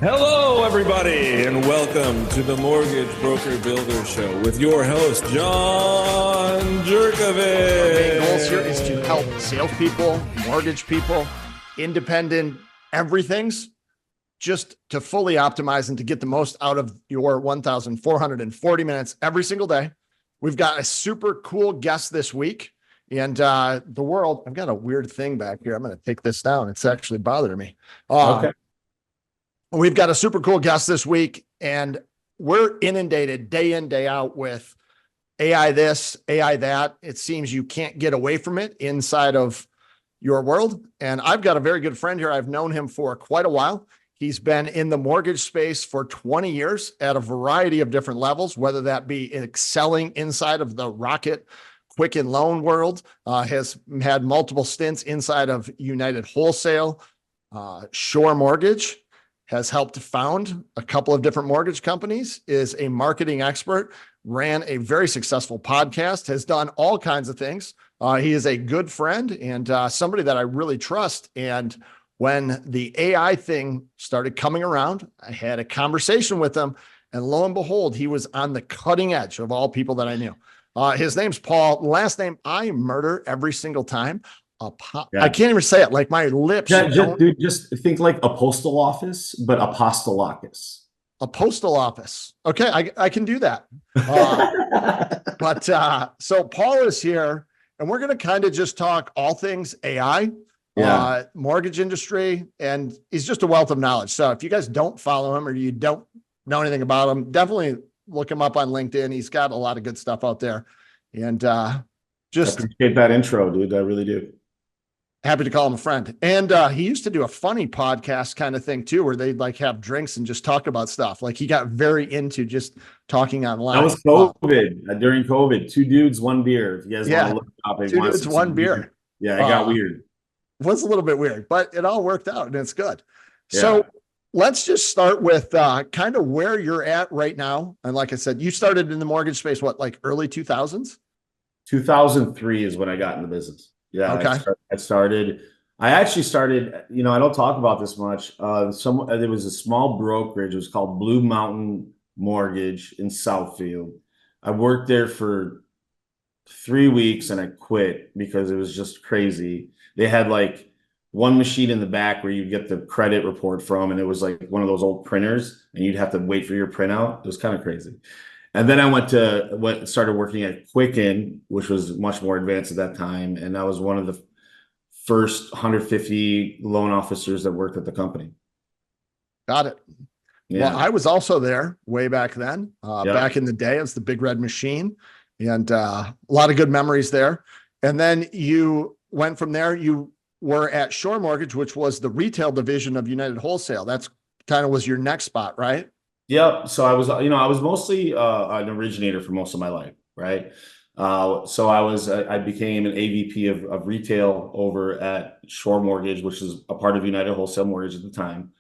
Hello, everybody, and welcome to the Mortgage Broker Builder Show with your host, John Jerkovich. Our main goals here is to help salespeople, mortgage people, independent everything's, just to fully optimize and to get the most out of your 1,440 minutes every single day. We've got a super cool guest this week. And the world, I've got a weird thing back here. I'm going to take this down. It's actually bothering me. Okay. We've got a super cool guest this week, and we're inundated day in, day out with AI this, AI that. It seems you can't get away from it inside of your world. And I've got a very good friend here. I've known him for quite a while. He's been in the mortgage space for 20 years at a variety of different levels, whether that be excelling inside of the Rocket Quicken loan world, has had multiple stints inside of United Wholesale, Shore Mortgage, has helped found a couple of different mortgage companies, is a marketing expert, ran a very successful podcast, has done all kinds of things. He is a good friend and somebody that I really trust. And when the AI thing started coming around, I had a conversation with him, and lo and behold, he was on the cutting edge of all people that I knew. His name's Paul. Last name I murder every single time. I can't even say it. Like my lips. Just think like a postal office, but Apostolakis. A postal office. Okay, I can do that. So Paul is here, and we're going to kind of just talk all things AI, mortgage industry, and he's just a wealth of knowledge. So if you guys don't follow him or you don't know anything about him, definitely look him up on LinkedIn. He's got a lot of good stuff out there, and just I appreciate that intro, dude. I really do. Happy to call him a friend. And he used to do a funny podcast kind of thing too, where they'd like have drinks and just talk about stuff. Like he got very into just talking online. That was COVID. During COVID, two dudes, one beer. If you guys want to look up, two dudes, one beer. Yeah, it got weird. It was a little bit weird, but it all worked out and it's good. Yeah. So let's just start with kind of where you're at right now. And like I said, you started in the mortgage space, what, like early 2000s? 2003 is when I got into business. Yeah. Okay. I actually started, I don't talk about this much. There was a small brokerage. It was called Blue Mountain Mortgage in Southfield. I worked there for 3 weeks and I quit because it was just crazy. They had like one machine in the back where you'd get the credit report from, and it was like one of those old printers, and you'd have to wait for your printout. It was kind of crazy. And then I started working at Quicken, which was much more advanced at that time. And I was one of the first 150 loan officers that worked at the company. Got it. Yeah. Well, I was also there way back then. Back in the day, it was the Big Red Machine, and a lot of good memories there. And then you went from there. You were at Shore Mortgage, which was the retail division of United Wholesale. That's kind of was your next spot, right? Yep. So I was mostly an originator for most of my life, right? So I became an AVP of retail over at Shore Mortgage, which is a part of United Wholesale Mortgage at the time.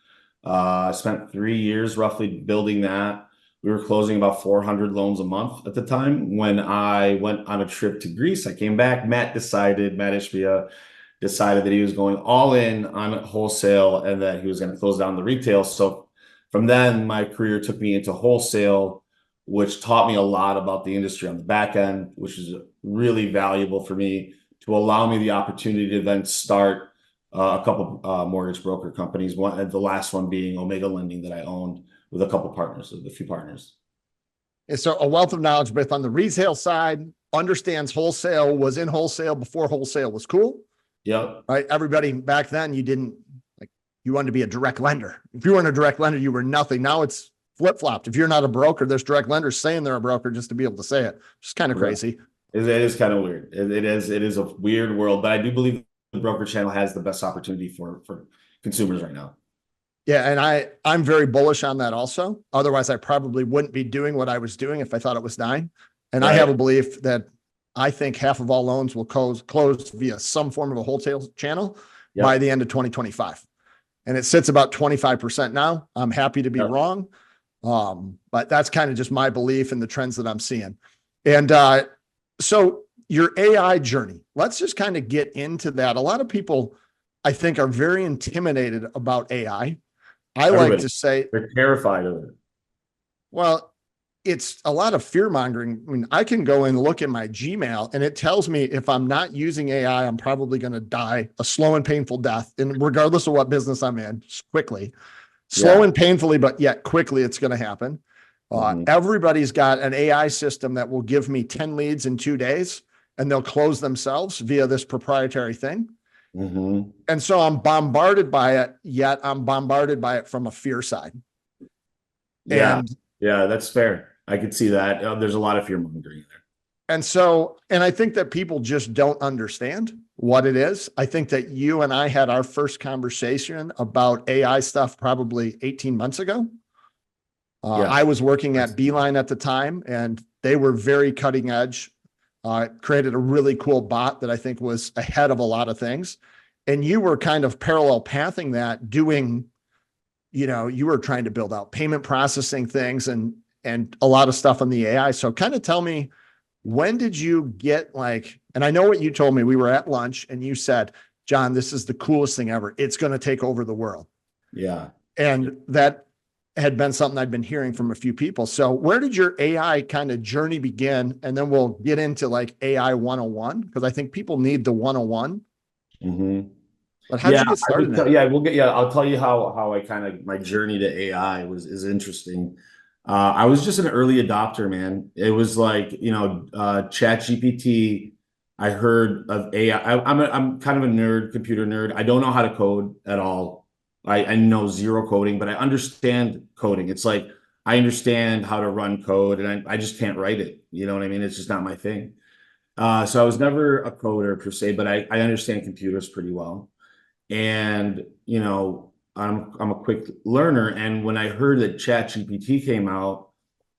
I spent 3 years roughly building that. We were closing about 400 loans a month at the time. When I went on a trip to Greece, I came back. Matt Ishbia decided that he was going all in on wholesale and that he was going to close down the retail. So from then, my career took me into wholesale, which taught me a lot about the industry on the back end, which is really valuable for me to allow me the opportunity to then start a couple mortgage broker companies. The last one being Omega Lending that I owned with a few partners. And so a wealth of knowledge, both on the retail side, understands wholesale, was in wholesale before wholesale was cool. Yep. Right. Everybody back then, you wanted to be a direct lender. If you weren't a direct lender, you were nothing. Now it's flip-flopped. If you're not a broker, there's direct lenders saying they're a broker just to be able to say it. It's kind of crazy. It is kind of weird. It is a weird world, but I do believe the broker channel has the best opportunity for consumers right now. Yeah. And I'm very bullish on that also. Otherwise, I probably wouldn't be doing what I was doing if I thought it was dying. And right. I have a belief that I think half of all loans will close via some form of a wholesale channel by the end of 2025. And it sits about 25% now. I'm happy to be wrong. But that's kind of just my belief and the trends that I'm seeing. And so your AI journey, let's just kind of get into that. A lot of people, I think, are very intimidated about AI. I like Everybody, to say, they're terrified of it. well, it's a lot of fear mongering. I mean, I can go and look at my Gmail and it tells me if I'm not using AI, I'm probably going to die a slow and painful death. And regardless of what business I'm in, quickly, slow and painfully, but yet quickly, it's going to happen. Everybody's got an AI system that will give me 10 leads in 2 days and they'll close themselves via this proprietary thing. And so I'm bombarded by it, yet I'm bombarded by it from a fear side. Yeah. And yeah, that's fair. I could see that. There's a lot of fear mongering there. And I think that people just don't understand what it is. I think that you and I had our first conversation about AI stuff probably 18 months ago. I was working at Beeline at the time, and they were very cutting edge, created a really cool bot that I think was ahead of a lot of things. And you were kind of parallel pathing that, doing, you were trying to build out payment processing things and a lot of stuff on the AI. So kind of tell me, when did you get and I know what you told me, we were at lunch and you said, John, this is the coolest thing ever. It's going to take over the world. Yeah. And that had been something I'd been hearing from a few people. So where did your AI kind of journey begin? And then we'll get into AI 101, because I think people need the 101. But how did you get started? I'll tell you how I kind of, my journey to AI is interesting. I was just an early adopter, man. It was like, ChatGPT. I heard of AI. I'm kind of a nerd, computer nerd. I don't know how to code at all. I know zero coding, but I understand coding. It's like, I understand how to run code and I just can't write it. You know what I mean? It's just not my thing. So I was never a coder per se, but I understand computers pretty well. And, I'm a quick learner. And when I heard that ChatGPT came out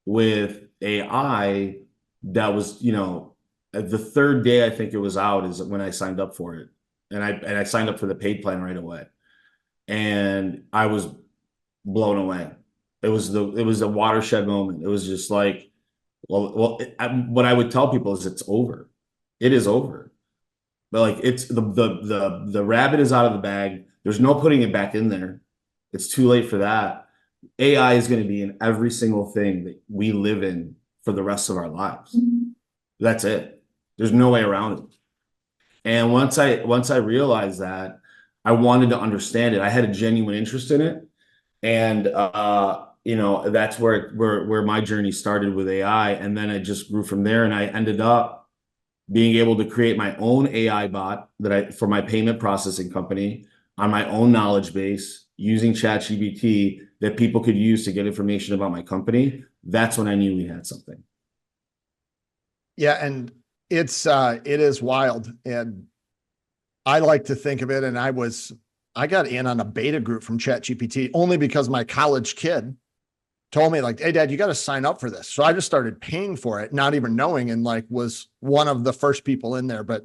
with AI, that was, the third day I think it was out is when I signed up for it. And I signed up for the paid plan right away. And I was blown away. It was a watershed moment. It was just like, what I would tell people is it's over. It is over. But like, it's the rabbit is out of the bag. There's no putting it back in there. It's too late for that. AI is going to be in every single thing that we live in for the rest of our lives. That's it. There's no way around it. And once I realized that, I wanted to understand it. I had a genuine interest in it. And that's where my journey started with AI. And then it just grew from there. And I ended up being able to create my own AI bot for my payment processing company on my own knowledge base using ChatGPT that people could use to get information about my company. That's when I knew we had something. Yeah. And it is wild. And I like to think of it. And I got in on a beta group from ChatGPT only because my college kid told me, hey, Dad, you got to sign up for this. So I just started paying for it, not even knowing, and was one of the first people in there. But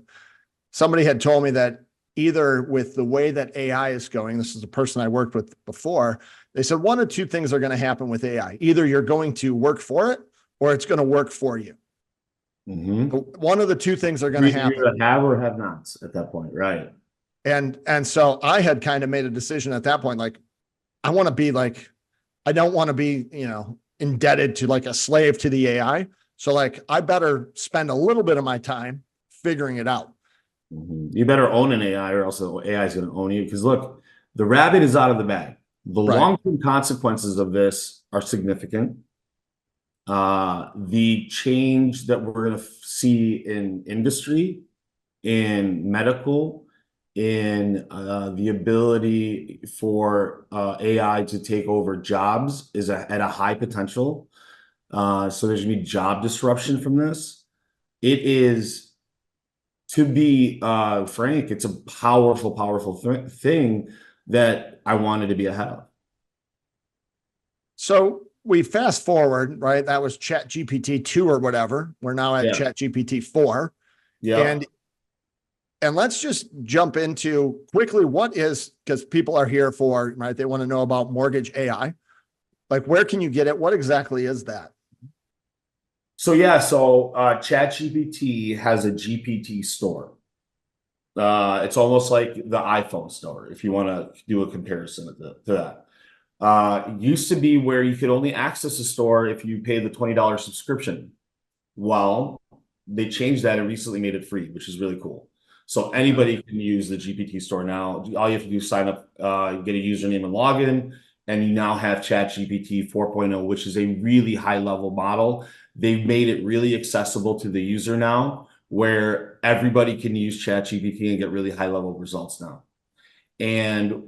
somebody had told me that either with the way that AI is going, this is a person I worked with before, they said one of two things are going to happen with AI. Either you're going to work for it or it's going to work for you. One of the two things are going to happen. You either have or have nots at that point, right? And so I had kind of made a decision at that point, I want to be I don't want to be, indebted to a slave to the AI. So I better spend a little bit of my time figuring it out. You better own an AI or else the AI is going to own you. Because look, the rabbit is out of the bag. The long-term consequences of this are significant. The change that we're going to see in industry, in medical, in the ability for AI to take over jobs is at a high potential. So there's going to be job disruption from this. It is, to be frank, it's a powerful thing that I wanted to be ahead of. So we fast forward, right? That was ChatGPT 2 or whatever. We're now at ChatGPT 4. Yeah. And let's just jump into quickly because people are here for, right? They want to know about mortgage AI. Where can you get it? What exactly is that? So ChatGPT has a GPT store. It's almost like the iPhone store, if you want to do a comparison to that. Used to be where you could only access the store if you pay the $20 subscription. Well, they changed that and recently made it free, which is really cool. So anybody can use the GPT store now. All you have to do is sign up, get a username and login, and you now have ChatGPT 4.0, which is a really high-level model. They've made it really accessible to the user now, where everybody can use ChatGPT and get really high-level results now. And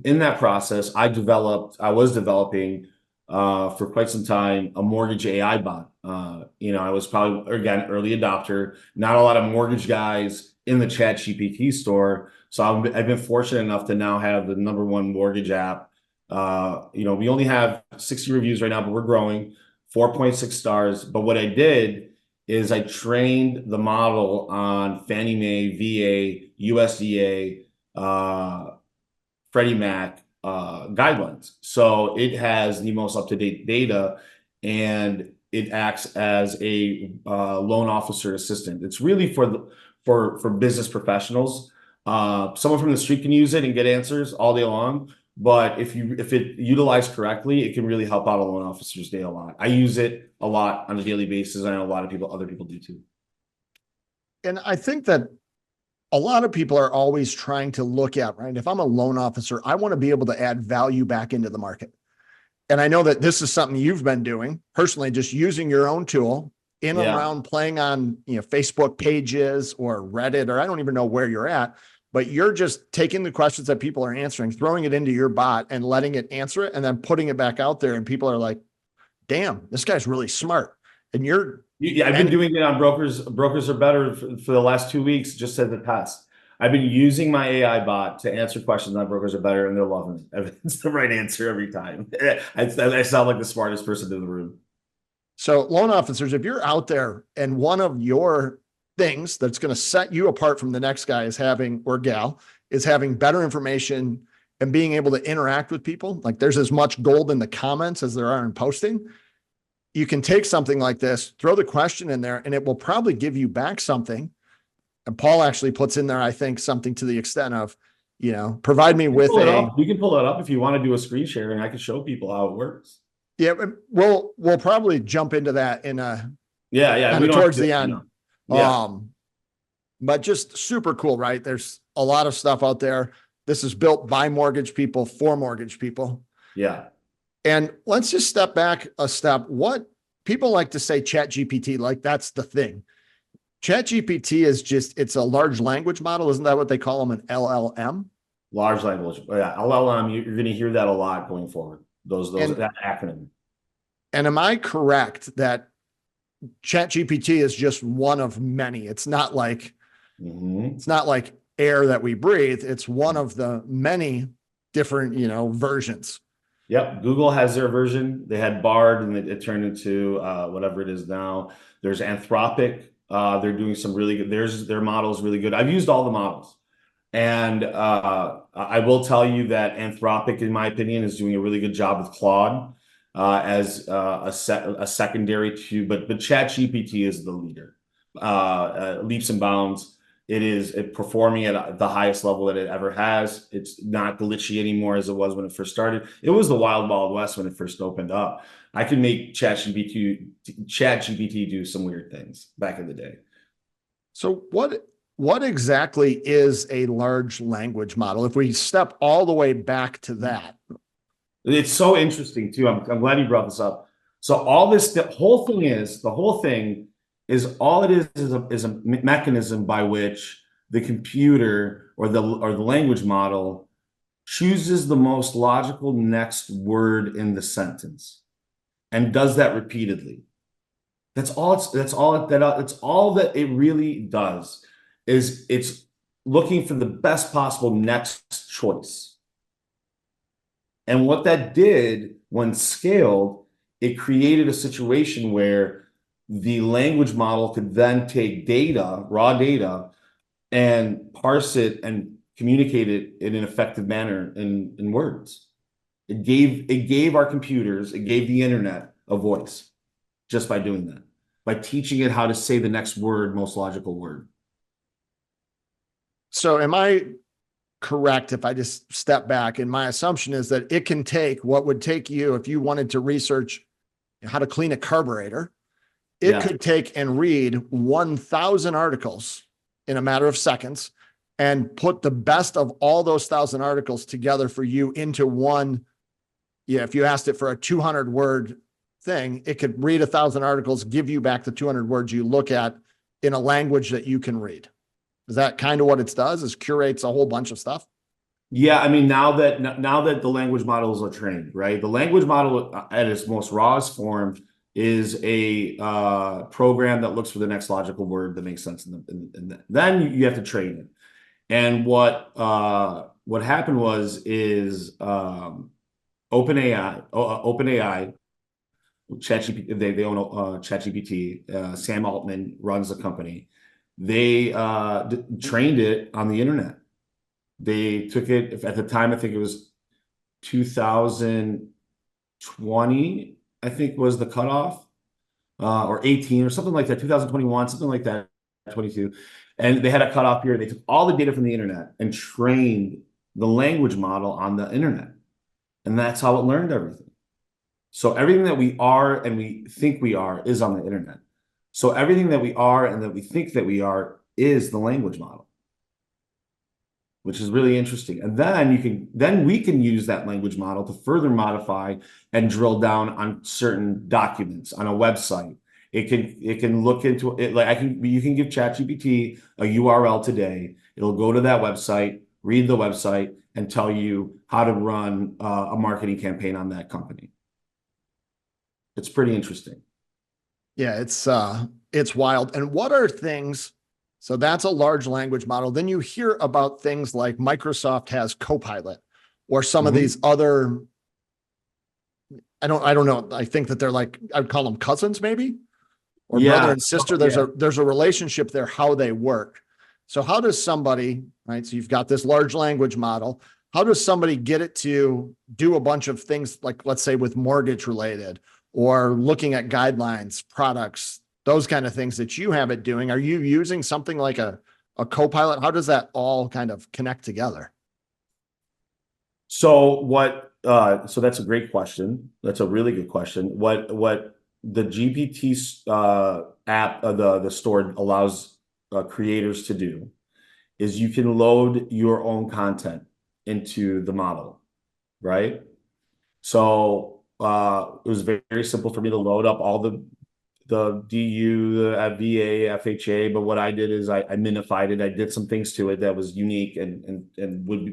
in that process, I was developing for quite some time a mortgage AI bot. I was probably, again, early adopter, not a lot of mortgage guys in the ChatGPT store. So I've been fortunate enough to now have the #1 mortgage app. We only have 60 reviews right now, but we're growing, 4.6 stars. But what I did is I trained the model on Fannie Mae, VA, USDA, Freddie Mac guidelines. So it has the most up-to-date data, and it acts as a loan officer assistant. It's really for business professionals. Someone from the street can use it and get answers all day long. But if it utilized correctly, it can really help out a loan officer's day a lot. I use it a lot on a daily basis. I know a lot of other people do too. And I think that a lot of people are always trying to look at, right? If I'm a loan officer, I want to be able to add value back into the market. And I know that this is something you've been doing personally, just using your own tool in and around, playing on, Facebook pages or Reddit, or I don't even know where you're at, but you're just taking the questions that people are answering, throwing it into your bot and letting it answer it, and then putting it back out there. And people are like, damn, this guy's really smart. And I've been doing it on Brokers. Brokers are better for the last 2 weeks, just said the past. I've been using my AI bot to answer questions on Brokers are better, and they're loving it. It's the right answer every time. I sound like the smartest person in the room. So loan officers, if you're out there and one of your things that's going to set you apart from the next guy is having, or gal, is having better information and being able to interact with people, like there's as much gold in the comments as there are in posting. You can take something like this, throw the question in there, and it will probably give you back something. And Paul actually puts in there, I think, something to the extent of, provide me with you can pull it up if you want to do a screen share, and I can show people how it works. Yeah, we'll probably jump into that in towards the end. But just super cool, right? There's a lot of stuff out there. This is built by mortgage people for mortgage people. Yeah. And let's just step back a step. What people like to say ChatGPT, like that's the thing. ChatGPT is it's a large language model. Isn't that what they call them, an LLM? Large language. Yeah, LLM, you're going to hear that a lot going forward. That acronym. And am I correct that ChatGPT is just one of many? It's not like it's not like air that we breathe. It's one of the many different, versions. Yep. Google has their version. They had Bard, and it turned into whatever it is now. There's Anthropic. They're doing some really good. Their model is really good. I've used all the models. And I will tell you that Anthropic, in my opinion, is doing a really good job with Claude as a secondary to, but ChatGPT is the leader. Leaps and bounds. It is performing at the highest level that it ever has. It's not glitchy anymore as it was when it first started. It was the wild, wild west when it first opened up. I could make ChatGPT do some weird things back in the day. So what exactly is a large language model? If we step all the way back to that. It's so interesting too. I'm glad you brought this up. So the whole thing is all it is a mechanism by which the computer or the language model chooses the most logical next word in the sentence and does that repeatedly. That's all that it really does. Is it's looking for the best possible next choice. And what that did when scaled, it created a situation where the language model could then take raw data, and parse it and communicate it in an effective manner in words. It gave our computers, it gave the internet a voice just by doing that, by teaching it how to say the next word, most logical word. So am I correct if I just step back. And my assumption is that it can take what would take you if you wanted to research how to clean a carburetor. It could take and read 1,000 articles in a matter of seconds and put the best of all those 1,000 articles together for you into one. Yeah, if you asked it for a 200-word thing, it could read 1,000 articles, give you back the 200 words you look at in a language that you can read. Is that kind of what it does? Is curates a whole bunch of stuff? Yeah, I mean, now that the language models are trained, right? The language model at its most rawest form is a program that looks for the next logical word that makes sense, and then you have to train it. And what happened is OpenAI, ChatGPT, they own ChatGPT. Sam Altman runs the company. They trained it on the internet. They took it at the time, I think it was 2020, I think was the cutoff, or 18 or something like that, 2021, something like that, 22. And they had a cutoff period. They took all the data from the internet and trained the language model on the internet. And that's how it learned everything. So everything that we are and we think we are is on the internet. So everything that we are and that we think that we are is the language model, which is really interesting. And then we can use that language model to further modify and drill down on certain documents on a website. It can look into it. Like you can give ChatGPT a URL today. It'll go to that website, read the website, and tell you how to run a marketing campaign on that company. It's pretty interesting. Yeah, it's wild. And what are things? So that's a large language model. Then you hear about things like Microsoft has Copilot or some of these other, I don't know. I think that they're like, I'd call them cousins maybe, or brother and sister. There's a relationship there, how they work. So how does somebody, right? So you've got this large language model. How does somebody get it to do a bunch of things like, let's say with mortgage related or looking at guidelines, products, those kind of things that you have it doing? Are you using something like a Copilot? How does that all kind of connect together? So that's a great question. That's a really good question. What the GPT app, the store allows creators to do is you can load your own content into the model, right? So it was very, very simple for me to load up all the DU, the VA, FHA, but what I did is I minified it. I did some things to it that was unique and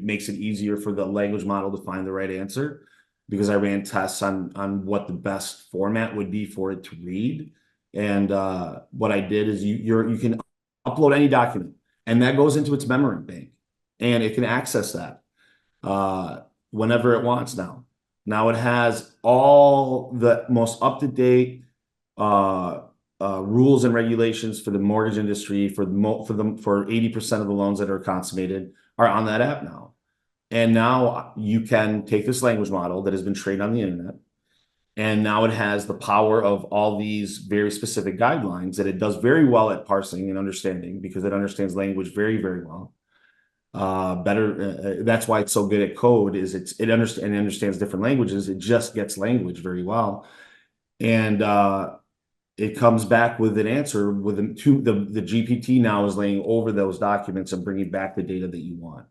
makes it easier for the language model to find the right answer, because I ran tests on what the best format would be for it to read. And what I did is you can upload any document, and that goes into its memory bank, and it can access that whenever it wants now. Now it has all the most up-to-date rules and regulations for the mortgage industry for 80% of the loans that are consummated are on that app now. And now you can take this language model that has been trained on the internet, and now it has the power of all these very specific guidelines that it does very well at parsing and understanding, because it understands language very, very well. That's why it's so good at code, is it understands different languages. It just gets language very well. And it comes back with an answer the GPT now is laying over those documents and bringing back the data that you want.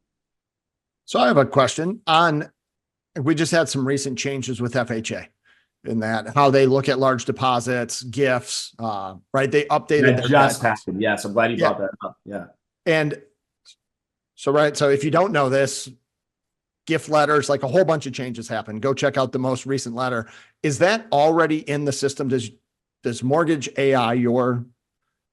So I have a question we just had some recent changes with FHA in that how they look at large deposits, gifts, right? They updated that just happened. Yes. I'm glad you brought that up. Yeah. And so, right. So if you don't know this, gift letters, like a whole bunch of changes happen. Go check out the most recent letter. Is that already in the system? Does Mortgage AI, your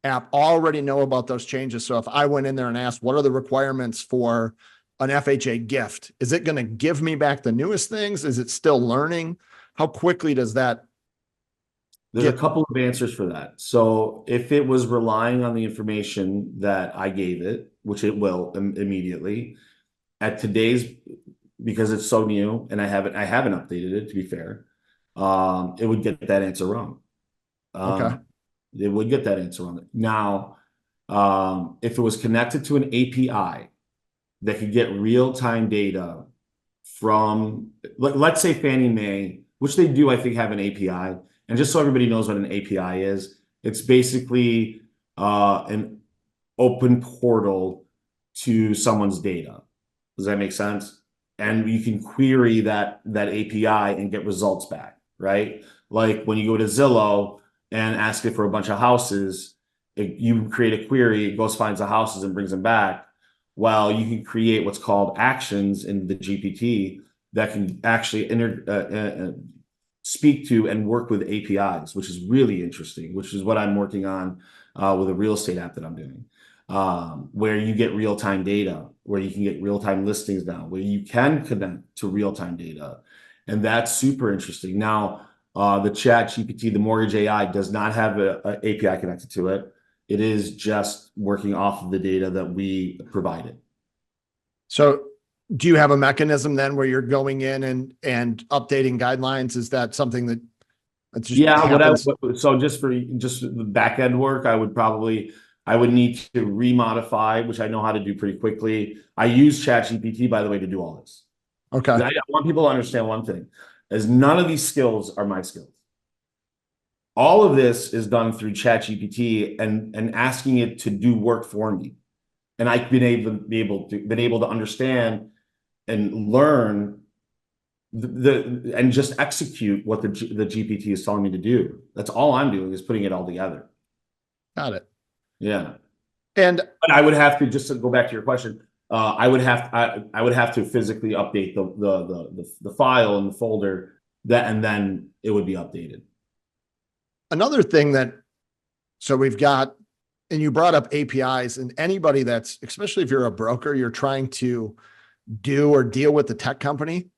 app, already know about those changes? So if I went in there and asked, what are the requirements for an FHA gift? Is it going to give me back the newest things? Is it still learning? How quickly does that? There's a couple of answers for that. So if it was relying on the information that I gave it, which it will immediately, at today's, because it's so new and I haven't updated it, to be fair, it would get that answer wrong. Okay. It would get that answer wrong. Now, if it was connected to an API, that could get real-time data from, let's say Fannie Mae, which they do, I think, have an API. And just so everybody knows what an API is, it's basically an open portal to someone's data. Does that make sense? And you can query that API and get results back, right? Like when you go to Zillow and ask it for a bunch of houses, you create a query, it goes finds the houses and brings them back. Well, you can create what's called actions in the GPT that can actually speak to and work with APIs, which is really interesting, which is what I'm working on with a real estate app that I'm doing, where you get real-time data, where you can get real-time listings now, where you can connect to real-time data. And that's super interesting. Now, the ChatGPT, the mortgage AI, does not have an API connected to it. It is just working off of the data that we provided. So do you have a mechanism then where you're going in and updating guidelines? Is that something that's just happens? So just the back end work, I would need to remodify, which I know how to do pretty quickly. I use ChatGPT, by the way, to do all this. Okay. I want people to understand one thing, is none of these skills are my skills. All of this is done through ChatGPT and asking it to do work for me. And I've been able to understand and learn and just execute what the GPT is telling me to do. That's all I'm doing, is putting it all together. Got it. Yeah. But I would have to, just to go back to your question, I would have to physically update the file and the folder and then it would be updated. another thing so we've got, and you brought up APIs, and anybody that's, especially if you're a broker, you're trying to do or deal with the tech company,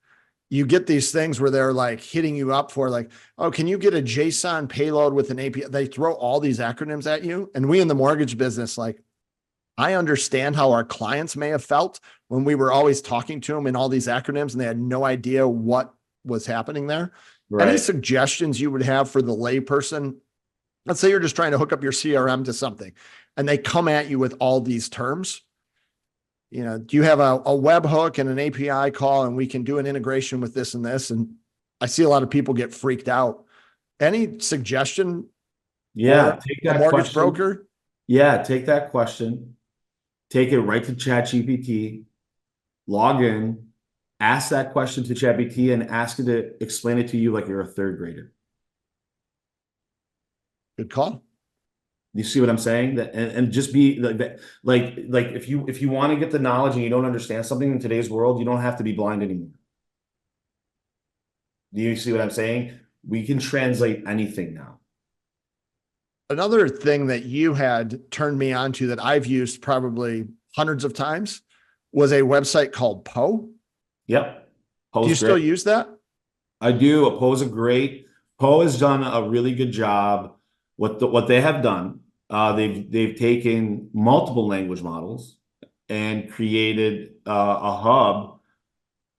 you get these things where they're like hitting you up for like, oh, can you get a JSON payload with an API? They throw all these acronyms at you. And we in the mortgage business, like, I understand how our clients may have felt when we were always talking to them in all these acronyms and they had no idea what was happening there. Right. Any suggestions you would have for the layperson? Let's say you're just trying to hook up your CRM to something and they come at you with all these terms. You know, do you have a webhook and an API call and we can do an integration with this and this? And I see a lot of people get freaked out. Any suggestion? Yeah. Take that a mortgage question. broker? Yeah. Take that question, take it right to ChatGPT, log in, ask that question to ChatGPT and ask it to explain it to you like you're a third grader. Good call. You see what I'm saying? That and just be like that. Like if you want to get the knowledge and you don't understand something in today's world, you don't have to be blind anymore. Do you see what I'm saying? We can translate anything now. Another thing that you had turned me on to that I've used probably hundreds of times was a website called Poe. Yep. Do you still use that? I do. Poe's great. Poe has done a really good job. What they have done, they've taken multiple language models and created a hub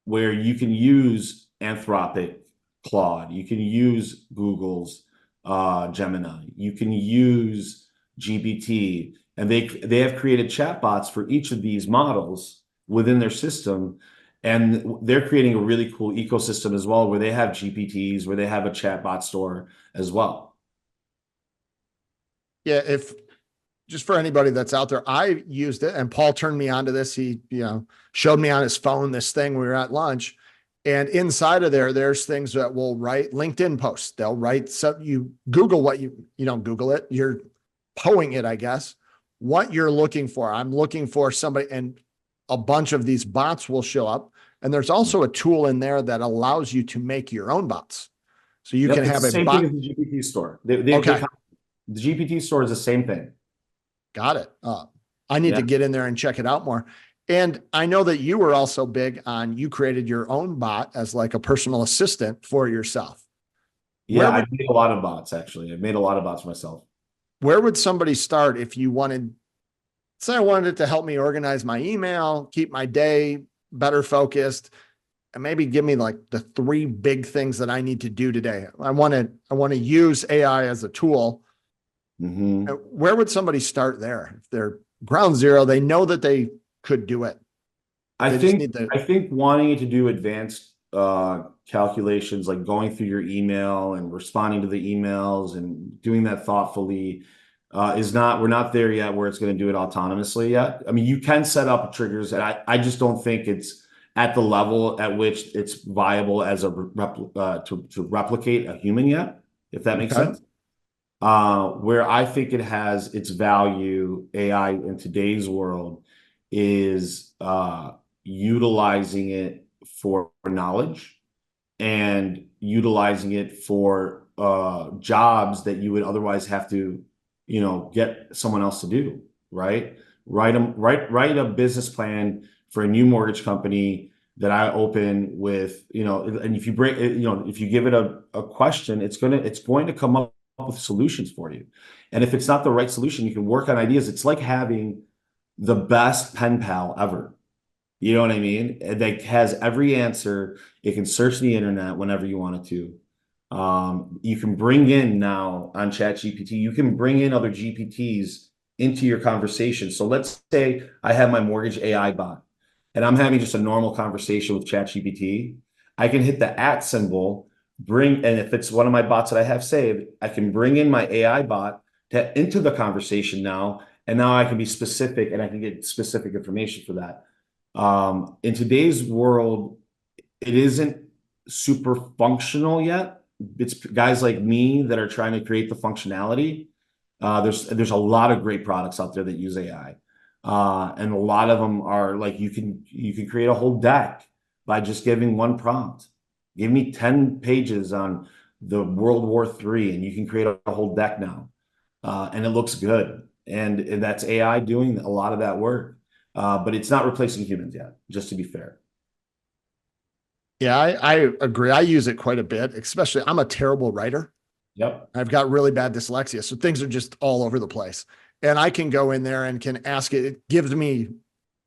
where you can use Anthropic Claude, you can use Google's Gemini, you can use GPT, and they have created chatbots for each of these models within their system. And they're creating a really cool ecosystem as well, where they have GPTs, where they have a chatbot store as well. Yeah, just for anybody that's out there, I used it and Paul turned me on to this. He, showed me on his phone this thing. We were at lunch and inside of there's things that will write LinkedIn posts. They'll write, so you Google what you don't Google it. You're Poeing it, I guess, what you're looking for. I'm looking for somebody, and a bunch of these bots will show up. And there's also a tool in there that allows you to make your own bots. So you can have a bot. Same thing as the GPT store. The GPT store is the same thing. Got it. I need to get in there and check it out more. And I know that you were also big on, you created your own bot as like a personal assistant for yourself. Yeah, I made a lot of bots, actually. I made a lot of bots myself. Where would somebody start if you wanted, say I wanted it to help me organize my email, keep my day better focused, and maybe give me like the 3 big things that I need to do today. I want to use AI as a tool. Mm-hmm. Where would somebody start there? If they're ground zero, they know that they could do it. They just need the. I think wanting to do advanced calculations, like going through your email and responding to the emails and doing that thoughtfully, is not, we're not there yet where it's going to do it autonomously yet. I mean, you can set up triggers, and I just don't think it's at the level at which it's viable as a to replicate a human yet, if that makes Okay. sense. Where I think it has its value, AI in today's world, is utilizing it for knowledge and utilizing it for jobs that you would otherwise have to, get someone else to do, right? Write a business plan for a new mortgage company that I open with, and if you break, if you give it a question, it's going to come up with solutions for you. And if it's not the right solution, you can work on ideas. It's like having the best pen pal ever. You know what I mean? That has every answer. It can search the internet whenever you want it to. You can bring in now on ChatGPT, you can bring in other GPTs into your conversation. So let's say I have my mortgage AI bot and I'm having just a normal conversation with ChatGPT. I can hit the @ symbol, and if it's one of my bots that I have saved, I can bring in my AI bot into the conversation now. And now I can be specific and I can get specific information for that. In today's world, it isn't super functional yet. It's guys like me that are trying to create the functionality. There's a lot of great products out there that use AI. And a lot of them are like, you can create a whole deck by just giving one prompt. Give me 10 pages on the World War III, and you can create a whole deck now. And it looks good. And that's AI doing a lot of that work. But it's not replacing humans yet, just to be fair. Yeah, I agree. I use it quite a bit, especially I'm a terrible writer. Yep. I've got really bad dyslexia. So things are just all over the place. And I can go in there and can ask it. It gives me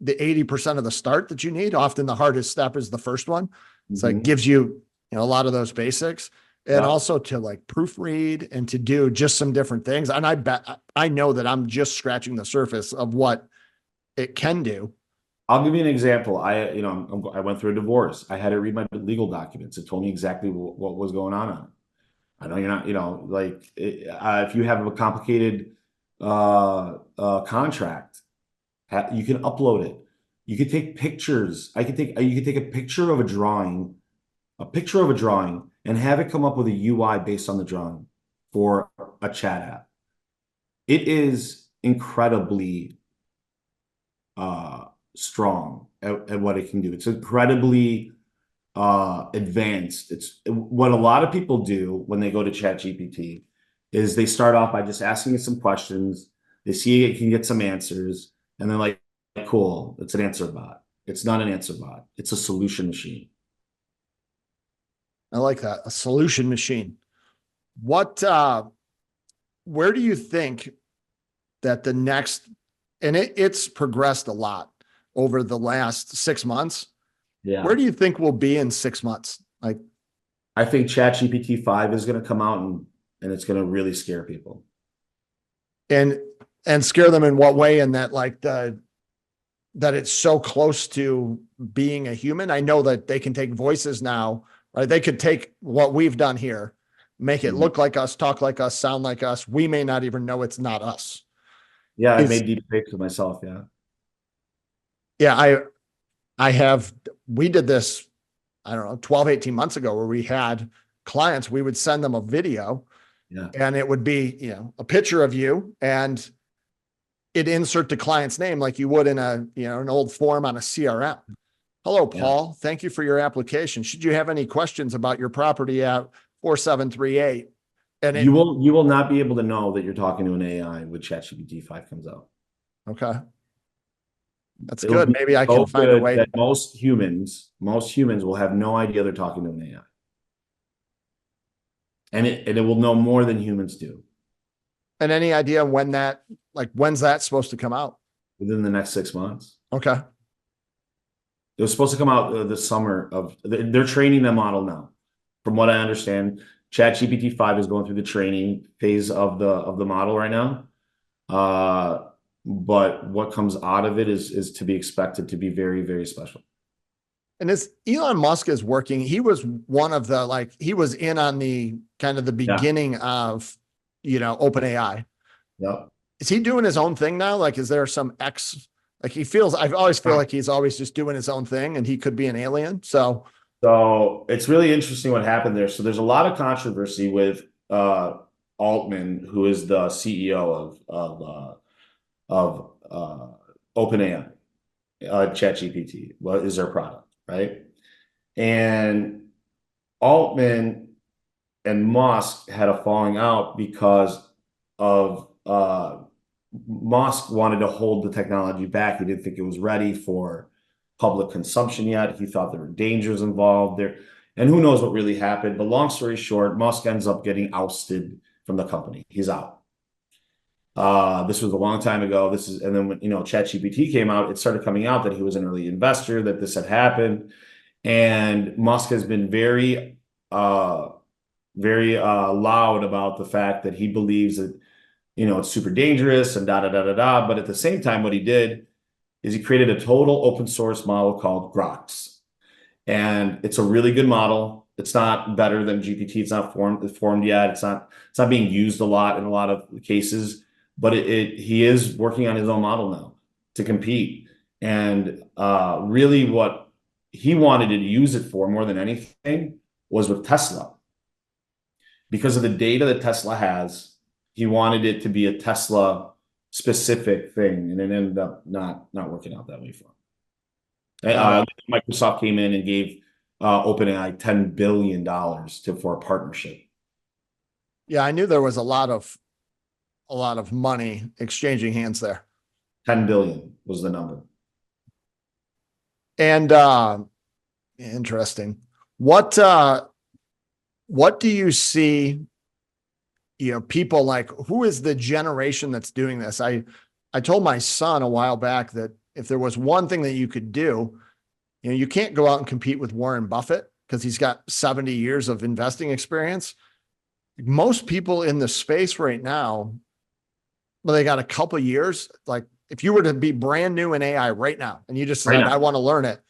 the 80% of the start that you need. Often the hardest step is the first one. It's like gives you, a lot of those basics, and also to like proofread and to do just some different things. And I know that I'm just scratching the surface of what it can do. I'll give you an example. I went through a divorce. I had to read my legal documents. It told me exactly what was going on it. I know you're not, if you have a complicated contract, you can upload it. You could take pictures. You could take a picture of a drawing, and have it come up with a UI based on the drawing for a chat app. It is incredibly strong at what it can do. It's incredibly advanced. It's what a lot of people do when they go to ChatGPT is they start off by just asking it some questions. They see it can get some answers, and they're like, cool, it's an answer bot. It's not an answer bot. It's a solution machine. I like that. A solution machine. Where do you think that the next, and it's progressed a lot over the last 6 months. Yeah. Where do you think we'll be in 6 months? Like, I think ChatGPT 5 is going to come out and it's going to really scare people. And scare them in what way? And that that it's so close to being a human. I know that they can take voices now, right? They could take what we've done here, make it look like us, talk like us, sound like us. We may not even know it's not us. Yeah, I made deep fakes with myself. Yeah. Yeah, we did this, I don't know, 12, 18 months ago, where we had clients, we would send them a video, and it would be, a picture of you, and it'd insert the client's name like you would in an old form on a CRM. Hello, Paul. Thank you for your application. Should you have any questions about your property at 4738? And you will not be able to know that you're talking to an AI when ChatGPT 5 comes out. Okay. That's good. Maybe I can find a way that most humans will have no idea they're talking to an AI. And it will know more than humans do. And any idea when's that supposed to come out? Within the next 6 months. Okay. It was supposed to come out the summer they're training the model now. From what I understand, ChatGPT 5 is going through the training phase of the model right now. but what comes out of it is to be expected to be very, very special. And as Elon Musk is working, he was one of the, like, he was in on the kind of the beginning of, OpenAI. Yep. Is he doing his own thing now? Like, is there some like I always feel like he's always just doing his own thing and he could be an alien. So it's really interesting what happened there. So there's a lot of controversy with Altman, who is the CEO of OpenAI, ChatGPT. What is their product, right? And Altman and Musk had a falling out because of Musk wanted to hold the technology back. He didn't think it was ready for public consumption yet. He thought there were dangers involved there. And who knows what really happened. But long story short, Musk ends up getting ousted from the company. He's out. This was a long time ago. And then when, ChatGPT came out, it started coming out that he was an early investor, that this had happened. And Musk has been very loud about the fact that he believes that, it's super dangerous and da. But at the same time, what he did is he created a total open source model called Grox. And it's a really good model. It's not better than GPT. It's not formed yet. It's not being used a lot in a lot of cases, but he is working on his own model now to compete. And really what he wanted to use it for more than anything was with Tesla. Because of the data that Tesla has, he wanted it to be a Tesla specific thing, and it ended up not working out that way for him. Microsoft came in and gave OpenAI $10 billion for a partnership. Yeah, I knew there was a lot of money exchanging hands there. 10 billion was the number. And interesting. What do you see? People like, who is the generation that's doing this? I told my son a while back that if there was one thing that you could do, you can't go out and compete with Warren Buffett because he's got 70 years of investing experience. Most people in the space right now, well, they got a couple years. Like, if you were to be brand new in AI right now and you just said, I want to learn it,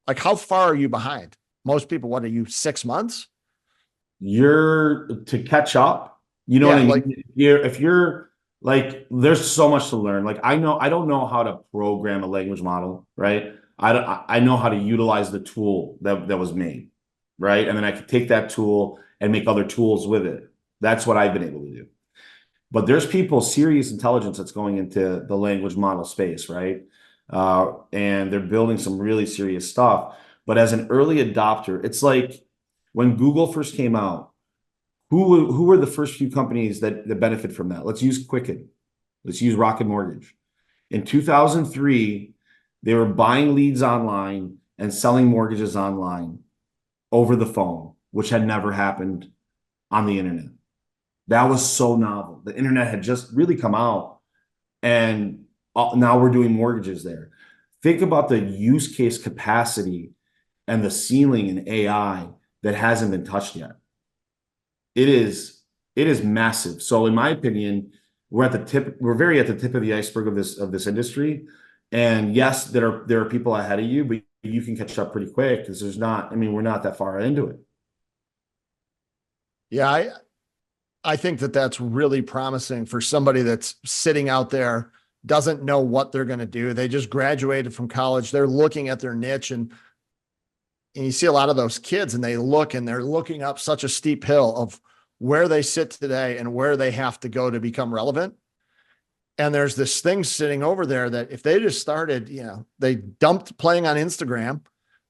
like, how far are you behind? Most people, what are you, 6 months? You're to catch up. What I mean? Like, if you're like, there's so much to learn. Like, I don't know how to program a language model, right? I know how to utilize the tool that was made, right? And then I could take that tool and make other tools with it. That's what I've been able to do. But there's serious intelligence that's going into the language model space, right? And they're building some really serious stuff. But as an early adopter, it's like when Google first came out, who were the first few companies that benefit from that? Let's use Quicken. Let's use Rocket Mortgage. In 2003, they were buying leads online and selling mortgages online over the phone, which had never happened on the internet. That was so novel. The internet had just really come out, and now we're doing mortgages there. Think about the use case capacity and the ceiling in AI that hasn't been touched yet. It is massive. So in my opinion, we're very at the tip of the iceberg of this industry. And yes, there are people ahead of you, but you can catch up pretty quick because we're not that far into it. Yeah, I think that's really promising for somebody that's sitting out there, doesn't know what they're going to do. They just graduated from college. They're looking at their niche, and you see a lot of those kids, and they're looking up such a steep hill of where they sit today and where they have to go to become relevant. And there's this thing sitting over there that if they just started, they dumped playing on Instagram,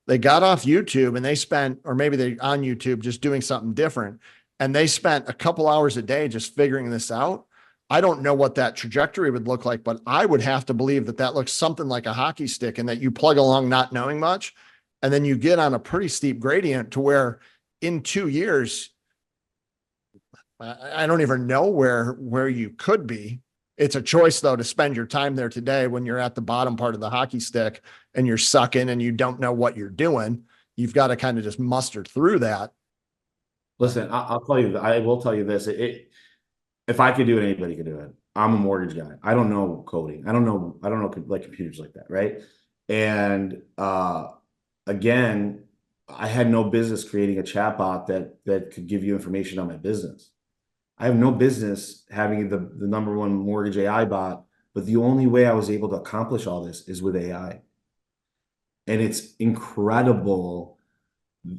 they got off YouTube, and they spent, or maybe they're on YouTube just doing something different, and they spent a couple hours a day just figuring this out. I don't know what that trajectory would look like, but I would have to believe that looks something like a hockey stick, and that you plug along not knowing much, and then you get on a pretty steep gradient to where in 2 years, I don't even know where you could be. It's a choice, though, to spend your time there today when you're at the bottom part of the hockey stick and you're sucking and you don't know what you're doing. You've got to kind of just muster through that. Listen, I will tell you this. If I could do it, anybody could do it. I'm a mortgage guy. I don't know coding. I don't know like computers like that, right? And again, I had no business creating a chatbot that could give you information on my business. I have no business having the number one mortgage AI bot, but the only way I was able to accomplish all this is with AI. And it's incredible.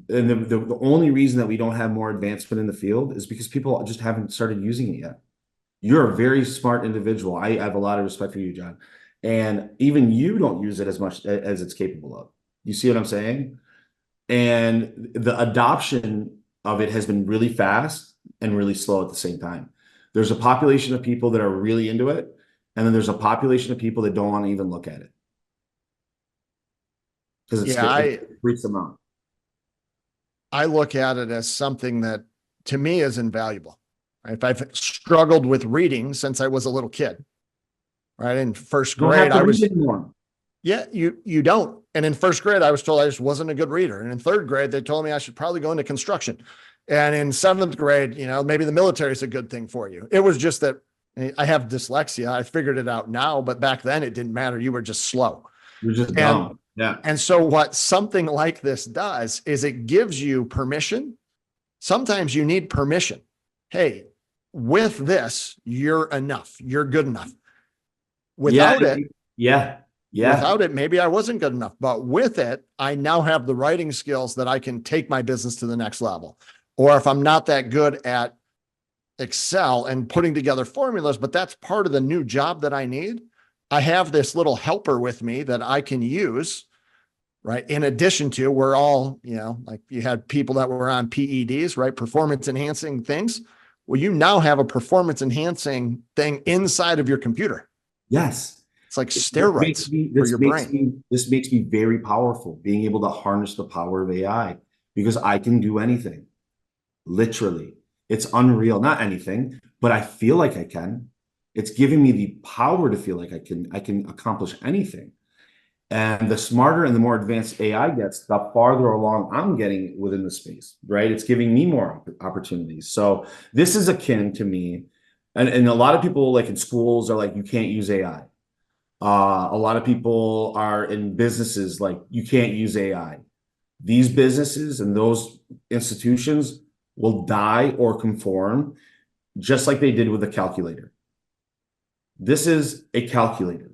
And the only reason that we don't have more advancement in the field is because people just haven't started using it yet. You're a very smart individual. I have a lot of respect for you, John. And even you don't use it as much as it's capable of. You see what I'm saying? And the adoption of it has been really fast and really slow at the same time. There's a population of people that are really into it, and then there's a population of people that don't want to even look at it because it freaks them out. I look at it as something that to me is invaluable. If I've struggled with reading since I was a little kid, right? In first grade, I was, yeah, you don't. And in first grade, I was told I just wasn't a good reader. And in third grade, they told me I should probably go into construction. And in seventh grade, you know, maybe the military is a good thing for you. It was just that I have dyslexia. I figured it out now, but back then it didn't matter. You were just slow. You're just dumb. Yeah. And so what something like this does is it gives you permission. Sometimes you need permission. Hey, with this, you're enough. You're good enough. Without it, without it, maybe I wasn't good enough. But with it, I now have the writing skills that I can take my business to the next level. Or if I'm not that good at Excel and putting together formulas, but that's part of the new job that I need, I have this little helper with me that I can use, right? In addition to, we're all, you know, like you had people that were on PEDs, right? Performance enhancing things. Well, you now have a performance enhancing thing inside of your computer. Yes. It's like steroids for your brain. This makes me very powerful, being able to harness the power of AI because I can do anything. Literally. It's unreal. Not anything, but I feel like I can. It's giving me the power to feel like I can accomplish anything. And the smarter and the more advanced AI gets, the farther along I'm getting within the space, right? It's giving me more opportunities. So this is akin to me. And a lot of people like in schools are like, you can't use AI. A lot of people are in businesses like, you can't use AI. These businesses and those institutions will die or conform just like they did with the calculator. This is a calculator.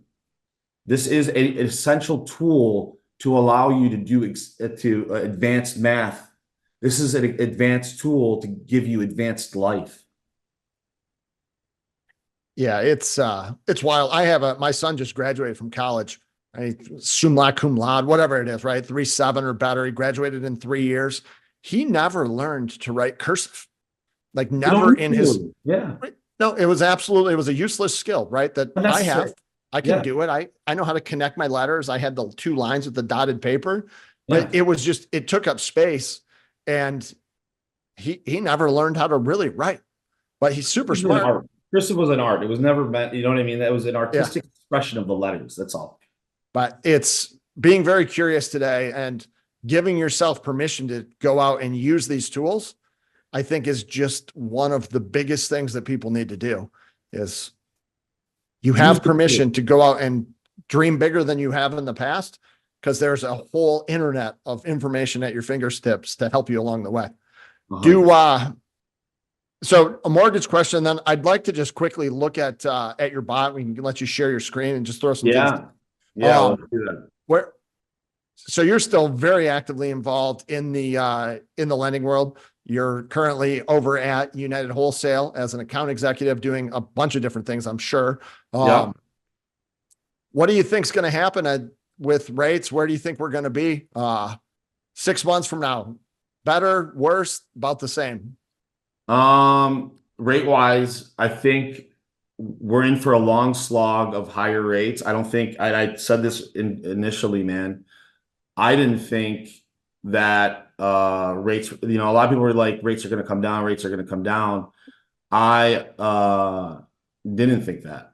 This is an essential tool to allow you to do advanced math. This is an advanced tool to give you advanced life. Yeah, it's wild. I have my son just graduated from college. Summa cum laude, whatever it is, right? 3.7 or better. He graduated in 3 years. He never learned to write cursive, like never in his. Yeah. No, it was a useless skill, right? That I have. I can do it. I know how to connect my letters. I had the 2 lines with the dotted paper, but it was just, it took up space, and he never learned how to really write, but he's super smart. Cursive was an art. It was never meant, you know what I mean? That was an artistic expression of the letters. That's all. But it's being very curious today and giving yourself permission to go out and use these tools, I think is just one of the biggest things that people need to do. Is you have permission to go out and dream bigger than you have in the past, because there's a whole internet of information at your fingertips to help you along the way. So a mortgage question, then I'd like to just quickly look at your bot. We can let you share your screen and just throw some things. Yeah, let's do that. So you're still very actively involved in the lending world. You're currently over at United Wholesale as an account executive, doing a bunch of different things, I'm sure. What do you think is going to happen with rates? Where do you think we're going to be 6 months from now? Better, worse, about the same? Rate wise, I think we're in for a long slog of higher rates. I don't think I said this initially, man. I didn't think that rates, a lot of people were like, rates are going to come down, rates are going to come down. I didn't think that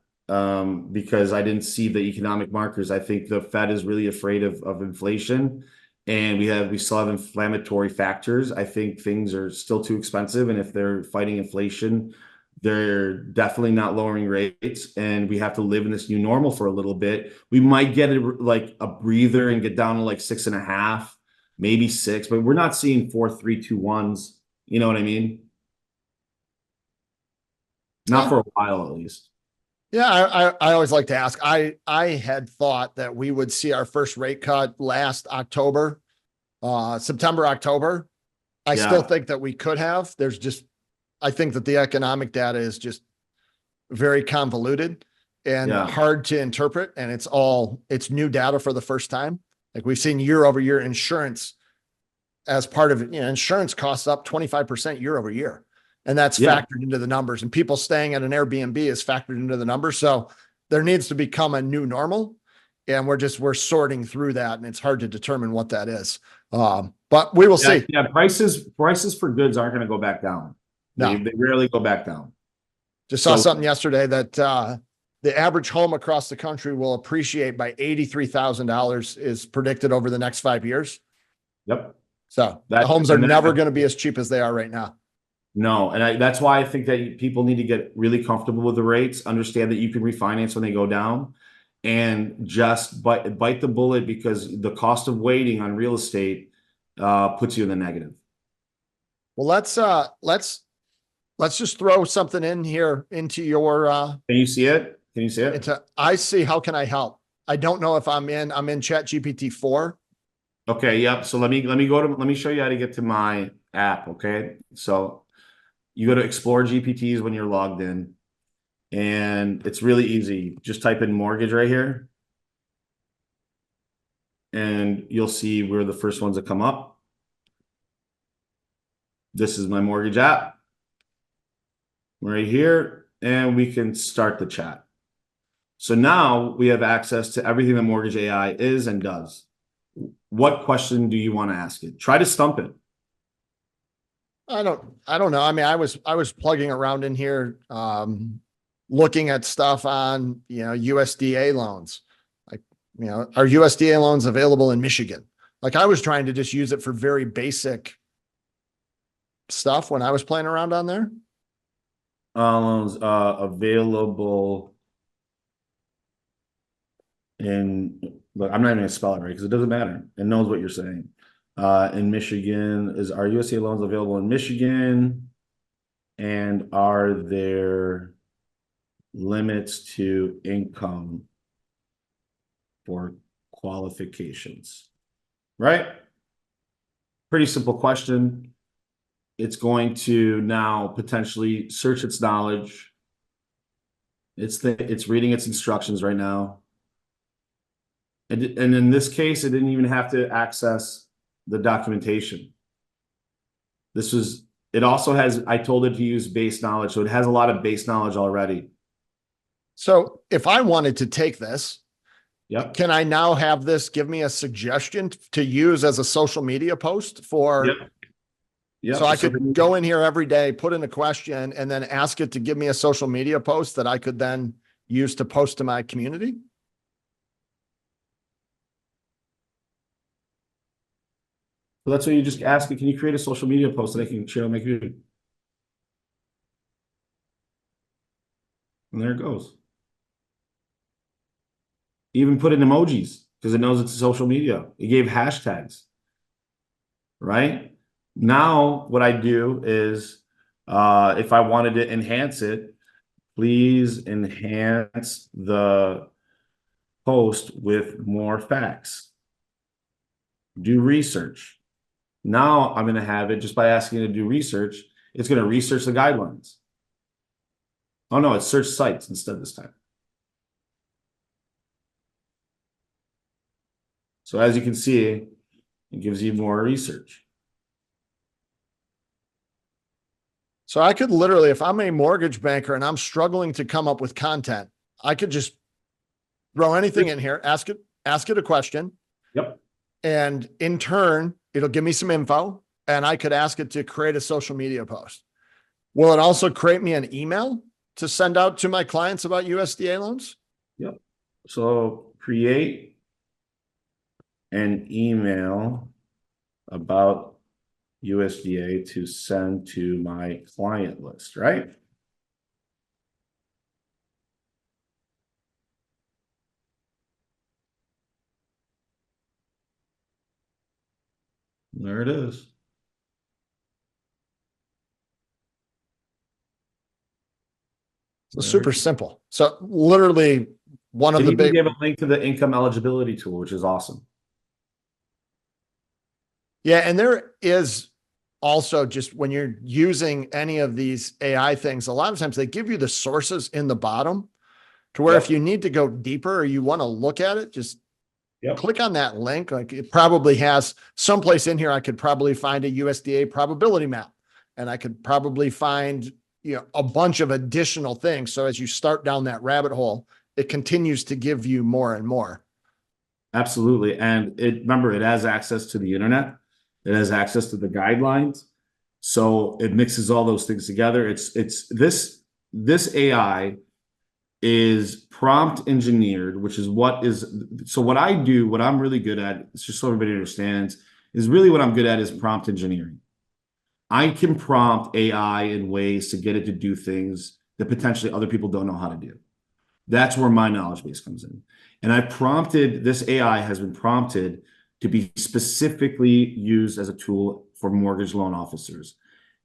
because I didn't see the economic markers. I think the Fed is really afraid of inflation, and we still have inflammatory factors. I think things are still too expensive, and if they're fighting inflation, They're definitely not lowering rates, and we have to live in this new normal for a little bit. We might get like a breather and get down to like 6.5, maybe 6, but we're not seeing 4, 3, 2, 1s. You know what I mean? Not Yeah. for a while, at least. Yeah, I always like to ask. I had thought that we would see our first rate cut last October, September, October. I still Yeah, think that we could have. I think that the economic data is just very convoluted and yeah, hard to interpret. And it's new data for the first time. Like we've seen year over year insurance as part of it. Insurance costs up 25% year over year. And that's yeah. factored into the numbers, and people staying at an Airbnb is factored into the numbers. So there needs to become a new normal. And we're sorting through that, and it's hard to determine what that is. But we will see. Yeah, prices for goods aren't going to go back down. No, They rarely go back down. just saw So, something yesterday that the average home across the country will appreciate by $83,000 is predicted over the next 5 years. yep. So the That homes are and never that, going to be as cheap as they are right now. no, and that's why I think that people need to get really comfortable with the rates, understand that you can refinance when they go down, and just bite the bullet, because the cost of waiting on real estate puts you in the negative. Well, let's just throw something in here into your Can you see it? Can you see it? I see. How can I help? I don't know if I'm in ChatGPT 4. Okay, yep. So let me show you how to get to my app. Okay, so you go to Explore GPTs when you're logged in, and it's really easy. Just type in mortgage right here, and you'll see where the first ones that come up. This is my mortgage app right here, and we can start the chat. So now we have access to everything that Mortgage AI is and does. What question do you want to ask it? Try to stump it. I don't know. I mean, I was plugging around in here, looking at stuff on, USDA loans. Like, are USDA loans available in Michigan? Like I was trying to just use it for very basic stuff when I was playing around on there. Loans available in, but I'm not even gonna spell it right because it doesn't matter. It knows what you're saying. In Michigan, are USDA loans available in Michigan? And are there limits to income for qualifications? Right? Pretty simple question. It's going to now potentially search its knowledge. It's reading its instructions right now. And in this case, it didn't even have to access the documentation. It also has, I told it to use base knowledge, so it has a lot of base knowledge already. So if I wanted to take this, Yep. can I now have this give me a suggestion to use as a social media post for? Yep. Yep. So I could go in here every day, put in a question, and then ask it to give me a social media post that I could then use to post to my community. So that's what you just ask it. Can you create a social media post that I can share on my community? And there it goes. Even put in emojis because it knows it's social media. It gave hashtags, right? Now what I do is, if I wanted to enhance it, please enhance the post with more facts. Do research. Now I'm going to have it, just by asking it to do research, it's going to research the guidelines. Oh no, it's search sites instead this time. So as you can see, it gives you more research. So I could literally, if I'm a mortgage banker and I'm struggling to come up with content, I could just throw anything in here, ask it a question. Yep. And in turn, it'll give me some info, and I could ask it to create a social media post. Will it also create me an email to send out to my clients about USDA loans? Yep. So create an email about USDA to send to my client list, right? There it is. So super simple. So literally one of It the even big, gave a link to the income eligibility tool, which is awesome. yeah. And there is also, just when you're using any of these AI things, a lot of times they give you the sources in the bottom to where if you need to go deeper or you want to look at it, just click on that link. Like, it probably has someplace in here, I could probably find a USDA probability map, and I could probably find, a bunch of additional things. So as you start down that rabbit hole, it continues to give you more and more. Absolutely. And remember, it has access to the internet. It has access to the guidelines. So it mixes all those things together. It's this AI is prompt engineered, which is what I do, what I'm really good at, it's just so everybody understands, is really what I'm good at is prompt engineering. I can prompt AI in ways to get it to do things that potentially other people don't know how to do. That's where my knowledge base comes in. And this AI has been prompted to be specifically used as a tool for mortgage loan officers.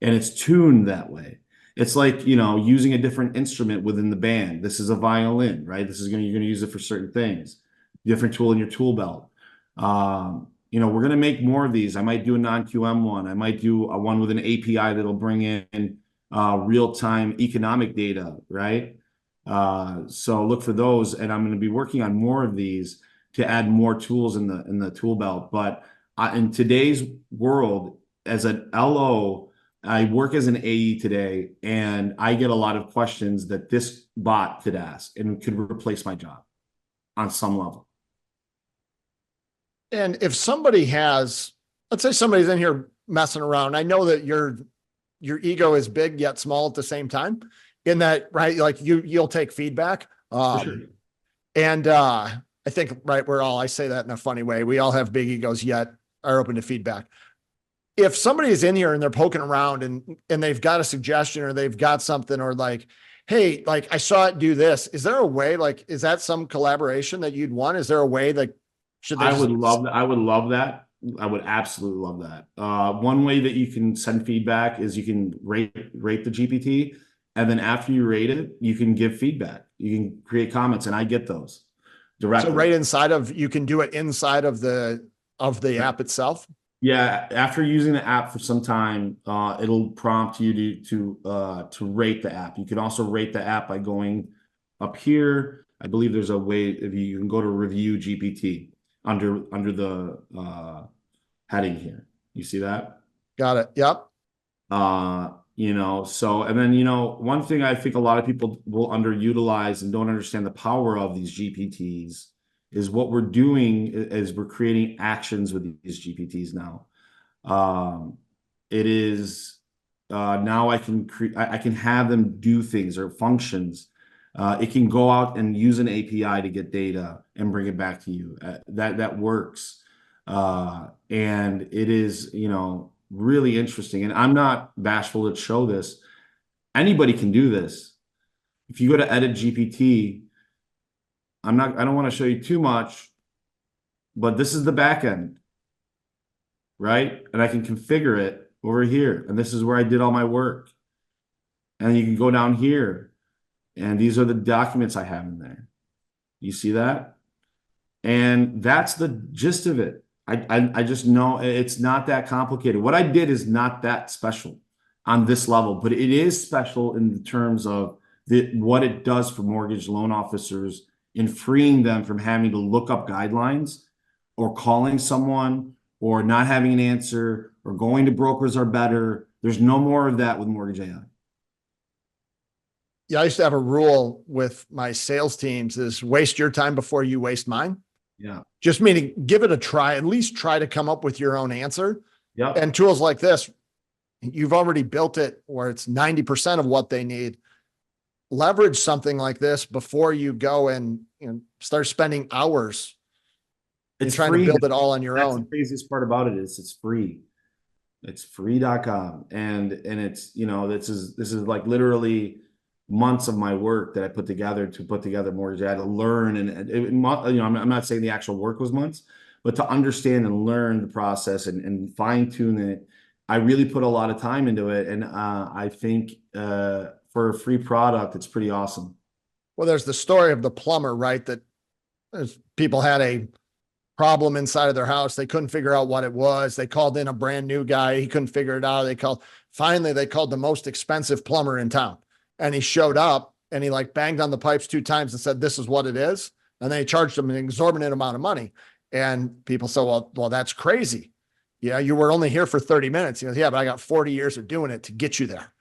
And it's tuned that way. It's like, using a different instrument within the band. This is a violin, right? You're going to use it for certain things. Different tool in your tool belt. We're going to make more of these. I might do a non-QM one. I might do a one with an API that'll bring in real-time economic data, right? So look for those, and I'm going to be working on more of these to add more tools in the tool belt. But in today's world, as an LO, I work as an AE today, and I get a lot of questions that this bot could ask and could replace my job on some level. And if somebody has, let's say somebody's in here messing around, I know that your ego is big yet small at the same time, in that, right? Like you'll take feedback. Sure. And I think, right, I say that in a funny way. We all have big egos yet are open to feedback. If somebody is in here and they're poking around and they've got a suggestion or they've got something, or like, hey, like I saw it do this. Is there a way, like, is that some collaboration that you'd want? Is there a way that I would love that. I would love that. I would absolutely love that. One way that you can send feedback is you can rate the GPT, and then after you rate it, you can give feedback. You can create comments, and I get those directly. So you can do it inside of the app itself. Yeah, after using the app for some time, it'll prompt you to rate the app. You can also rate the app by going up here. I believe there's a way, if you can go to review GPT under the heading here. You see that? Got it. Yep. And then, one thing I think a lot of people will underutilize and don't understand the power of these GPTs is what we're doing is we're creating actions with these GPTs now. It is now I can have them do things or functions. It can go out and use an API to get data and bring it back to you. That works. And it is, really interesting. And I'm not bashful to show this. Anybody can do this. If you go to edit GPT, I don't want to show you too much, but this is the back end, right? And I can configure it over here. And this is where I did all my work. And you can go down here, and these are the documents I have in there. You see that? And that's the gist of it. I just know it's not that complicated. What I did is not that special on this level, but it is special in terms of what it does for mortgage loan officers in freeing them from having to look up guidelines or calling someone or not having an answer or going to brokers are better. There's no more of that with Mortgage AI. Yeah, I used to have a rule with my sales teams is waste your time before you waste mine. Yeah. Just meaning give it a try, at least try to come up with your own answer. Yeah. And tools like this, you've already built it where it's 90% of what they need. Leverage something like this before you go and start spending hours It's trying free. to build it all on your That's own. the craziest part about it is it's free. It's free.com. And it's, this is like literally months of my work that I put together Mortgage. I had to learn I'm not saying the actual work was months, but to understand and learn the process and fine tune it, I really put a lot of time into it. And I think for a free product, it's pretty awesome. Well, there's the story of the plumber, right? That people had a problem inside of their house. They couldn't figure out what it was. They called in a brand new guy. He couldn't figure it out. Finally, they called the most expensive plumber in town, and he showed up and he like banged on the pipes 2 times and said, "This is what it is." And they charged him an exorbitant amount of money. And people said, well, that's crazy. Yeah. You were only here for 30 minutes. He goes, yeah, but I got 40 years of doing it to get you there.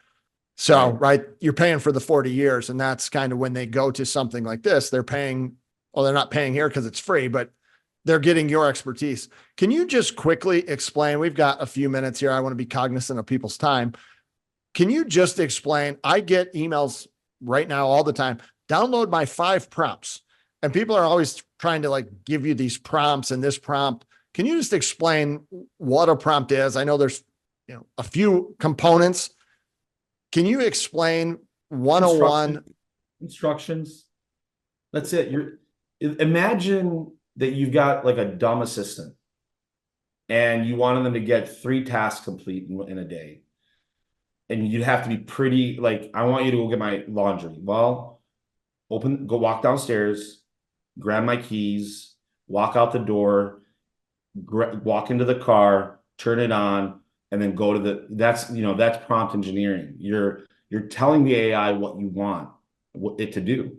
So, right. You're paying for the 40 years. And that's kind of when they go to something like this, they're paying, well, they're not paying here because it's free, but they're getting your expertise. Can you just quickly explain? We've got a few minutes here. I want to be cognizant of people's time. Can you just explain? I get emails right now all the time. Download my 5 prompts. And people are always trying to like give you these prompts and this prompt. Can you just explain what a prompt is? I know there's, a few components. Can you explain 101 instructions? That's it. Imagine that you've got like a dumb assistant and you wanted them to get 3 tasks complete in a day. And you'd have to be pretty like, I want you to go get my laundry. Well, go walk downstairs, grab my keys, walk out the door, walk into the car, turn it on, and then go to that's prompt engineering. You're telling the AI what you want it to do.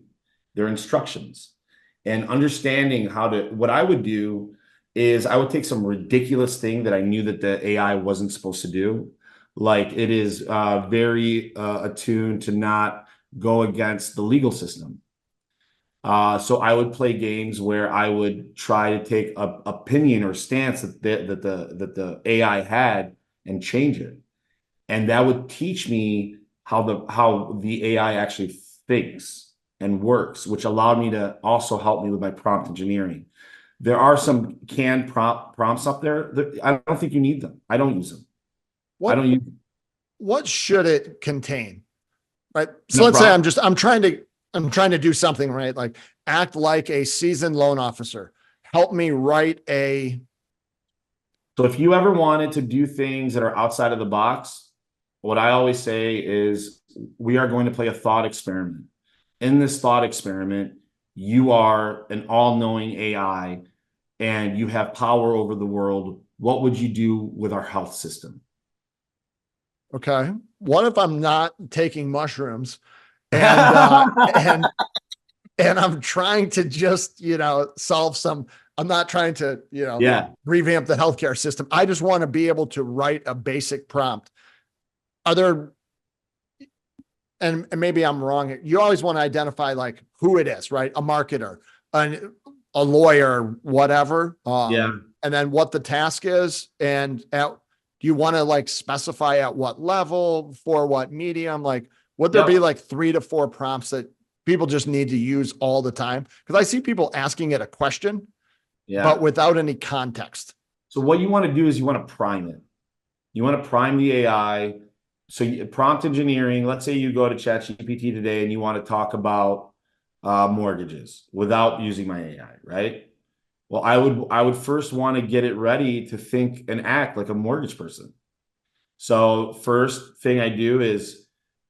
They're instructions. And understanding what I would do is I would take some ridiculous thing that I knew that the AI wasn't supposed to do. Like it is very attuned to not go against the legal system. So I would play games where I would try to take a opinion or stance that the AI had and change it, and that would teach me how the AI actually thinks and works, which allowed me to also help me with my prompt engineering. There are some canned prompts up there that I don't think you need them. I don't use them. What should it contain? Right. So let's say I'm trying to do something, right? Like act like a seasoned loan officer. Help me write So if you ever wanted to do things that are outside of the box, what I always say is we are going to play a thought experiment. In this thought experiment, you are an all-knowing AI and you have power over the world. What would you do with our health system? Okay. What if I'm not taking mushrooms and I'm trying to just, solve I'm not trying to, revamp the healthcare system. I just want to be able to write a basic prompt. And maybe I'm wrong. You always want to identify like who it is, right? A marketer, a lawyer, whatever. And then what the task is. And do you want to like specify at what level, for what medium? Like, would there be like 3 to 4 prompts that people just need to use all the time? Because I see people asking it a question, but without any context. So what you want to do is you want to prime it. You want to prime the AI. So prompt engineering, let's say you go to ChatGPT today and you want to talk about mortgages without using my AI, right? Well, I would first want to get it ready to think and act like a mortgage person. So first thing I do is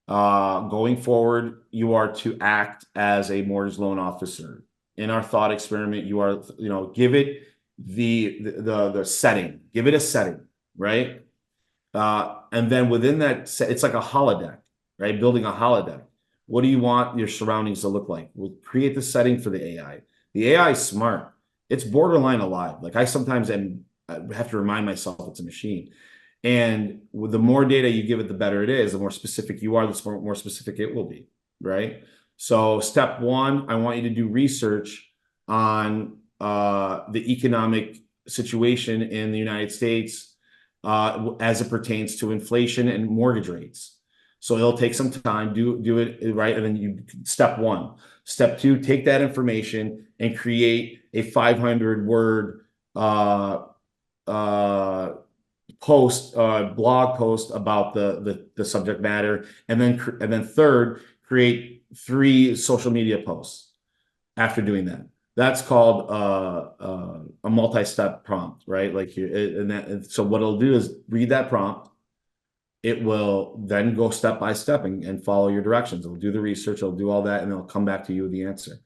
going forward, you are to act as a mortgage loan officer. In our thought experiment, you are, give it the setting, give it a setting, right? And then within that, it's like a holodeck, right? Building a holodeck. What do you want your surroundings to look like? We'll create the setting for the AI. The AI is smart. It's borderline alive. Like I sometimes I have to remind myself it's a machine. And with the more data you give it, the better it is. The more specific you are, the more specific it will be, right? So step 1, I want you to do research on the economic situation in the United States as it pertains to inflation and mortgage rates. So it'll take some time, do it right. And then step 1. Step 2, take that information and create a 500-word blog post about the subject matter. And then third, create 3 social media posts after doing that. That's called a multi-step prompt, right? Like so what it'll do is read that prompt. It will then go step by step and follow your directions. It'll do the research, it'll do all that, and it'll come back to you with the answer.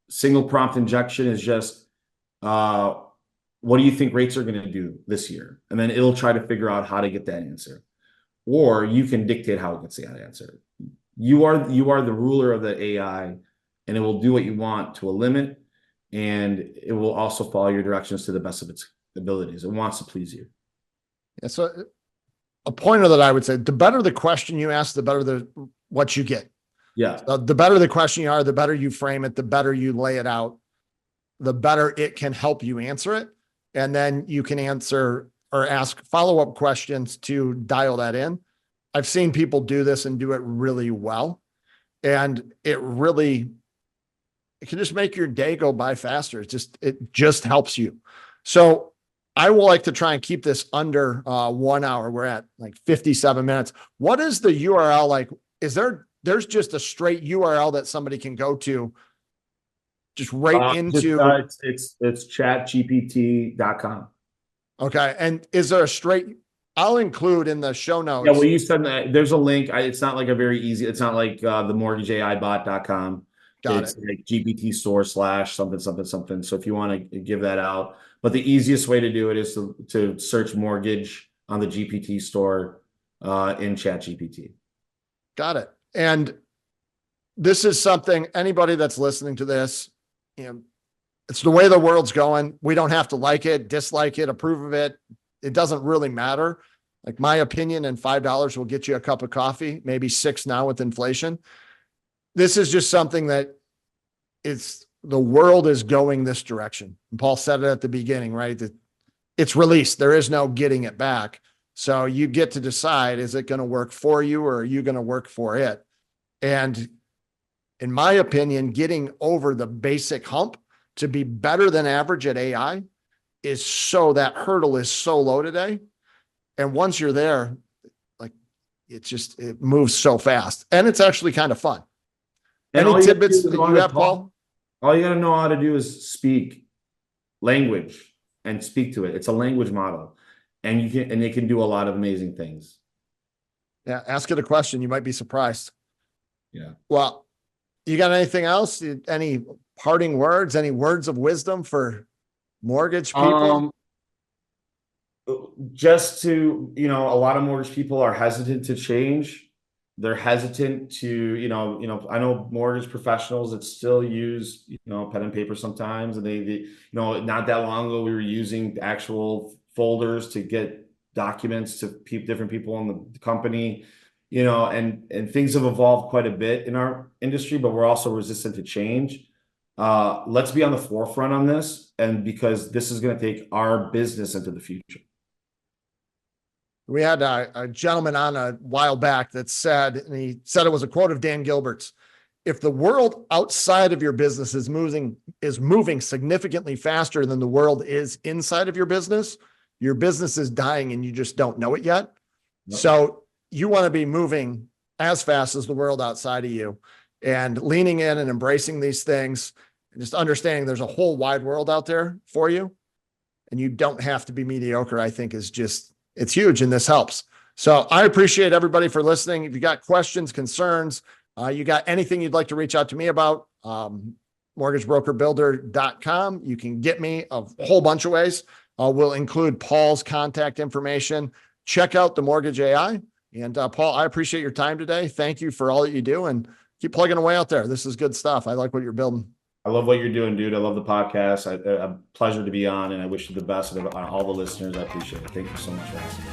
Single prompt injection is just, what do you think rates are going to do this year? And then it'll try to figure out how to get that answer. Or you can dictate how it gets that answer. You are the ruler of the AI, and it will do what you want to a limit, and it will also follow your directions to the best of its abilities. It wants to please you. Yeah, so a pointer that I would say, the better the question you ask, the better what you get. Yeah. The better the question you are, the better you frame it, the better you lay it out, the better it can help you answer it. And then you can answer or ask follow-up questions to dial that in. I've seen people do this and do it really well. And it can just make your day go by faster. It just helps you. So I will like to try and keep this under 1 hour. We're at like 57 minutes. What is the URL like? There's just a straight URL that somebody can go to just right into. It's chatgpt.com. Okay. And is there a straight, I'll include in the show notes. Yeah, well, you said that there's a link. It's not like a very easy, it's not like the mortgageaibot.com. It's like GPT store / something. So if you want to give that out, but the easiest way to do it is to search mortgage on the GPT store in ChatGPT. Got it. And this is something, anybody that's listening to this, it's the way the world's going. We don't have to like it, dislike it, approve of it. It doesn't really matter. Like my opinion, and $5 will get you a cup of coffee, maybe $6 now with inflation. This is just something that the world is going this direction. And Paul said it at the beginning, right? That it's released. There is no getting it back. So you get to decide, is it going to work for you or are you going to work for it? And in my opinion, getting over the basic hump to be better than average at AI that hurdle is so low today. And once you're there, like it moves so fast and it's actually kind of fun. And any tidbits that you have, Paul? All you got to know how to do is speak language and speak to it. It's a language model, and it can do a lot of amazing things. Yeah. Ask it a question. You might be surprised. Yeah. Well, you got anything else? Any parting words, any words of wisdom for mortgage people? Just to, a lot of mortgage people are hesitant to change. They're hesitant to, I know mortgage professionals that still use, pen and paper sometimes. And they not that long ago, we were using actual folders to get documents to different people in the company, and things have evolved quite a bit in our industry, but we're also resistant to change. Let's be on the forefront on this, and because this is going to take our business into the future. We had a gentleman on a while back that said, and he said it was a quote of Dan Gilbert's, if the world outside of your business is moving significantly faster than the world is inside of your business is dying and you just don't know it yet. No. So you want to be moving as fast as the world outside of you and leaning in and embracing these things and just understanding there's a whole wide world out there for you. And you don't have to be mediocre, I think it's huge, and this helps. So I appreciate everybody for listening. If you got questions, concerns, you got anything you'd like to reach out to me about, mortgagebrokerbuilder.com. You can get me a whole bunch of ways. We'll include Paul's contact information. Check out the Mortgage AI. And Paul, I appreciate your time today. Thank you for all that you do, and keep plugging away out there. This is good stuff. I like what you're building. I love what you're doing, dude. I love the podcast. A pleasure to be on, and I wish you the best of all the listeners. I appreciate it. Thank you so much for asking.